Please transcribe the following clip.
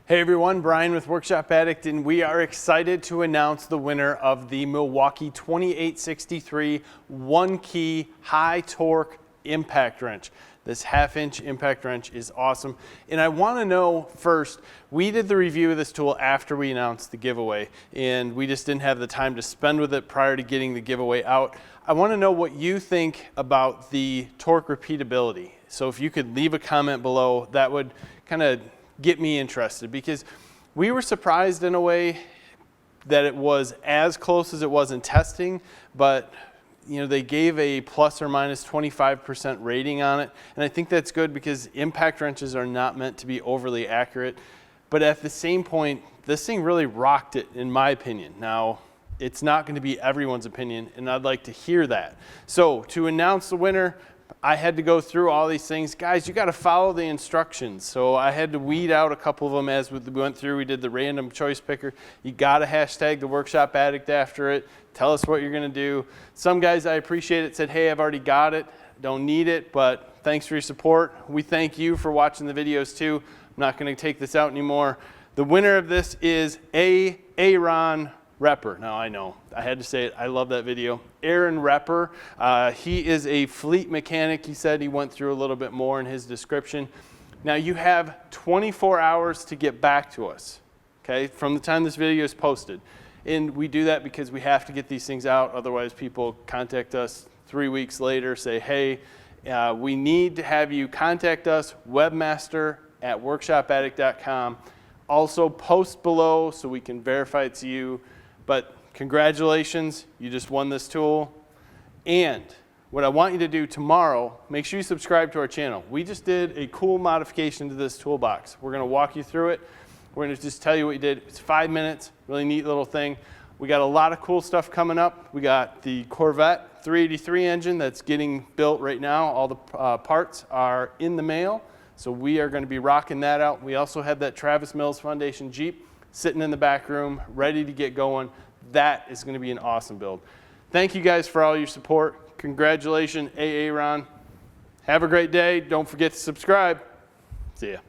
Hey everyone, Brian with Workshop Addict, and we are excited to announce the winner of the Milwaukee 2863 one-key high torque impact wrench. This half-inch impact wrench is awesome. And I want to know first, we did the review of this tool after we announced the giveaway, and we just didn't have the time to spend with it prior to getting the giveaway out. I want to know what you think about the torque repeatability. So if you could leave a comment below, that would kind of get me interested, because we were surprised in a way that it was as close as it was in testing, but you know, they gave a plus or minus 25% rating on it, and I think that's good because impact wrenches are not meant to be overly accurate. But at the same point, this thing really rocked it, in my opinion. Now, it's not going to be everyone's opinion, and I'd like to hear that. So to announce the winner, I had to go through all these things. Guys, you got to follow the instructions. So I had to weed out a couple of them as we went through. We did the random choice picker. You got to hashtag the Workshop Addict after it. Tell us what you're going to do. Some guys, I appreciate it, said, hey, I've already got it. Don't need it, but thanks for your support. We thank you for watching the videos too. I'm not going to take this out anymore. The winner of this is Aaron Repper. Now I know, I had to say it, I love that video. Aaron Repper, he is a fleet mechanic. He said he went through a little bit more in his description. Now you have 24 hours to get back to us, okay, from the time this video is posted. And we do that because we have to get these things out, otherwise people contact us 3 weeks later, say, hey, we need to have you contact us, webmaster@workshopaddict.com. Also post below so we can verify it's you. But congratulations, you just won this tool. And what I want you to do tomorrow, make sure you subscribe to our channel. We just did a cool modification to this toolbox. We're gonna walk you through it. We're gonna just tell you what you did. It's 5 minutes, really neat little thing. We got a lot of cool stuff coming up. We got the Corvette 383 engine that's getting built right now. All the parts are in the mail. So we are gonna be rocking that out. We also have that Travis Mills Foundation Jeep sitting in the back room, ready to get going. That is going to be an awesome build. Thank you guys for all your support. Congratulations, Aaron. Have a great day. Don't forget to subscribe. See ya.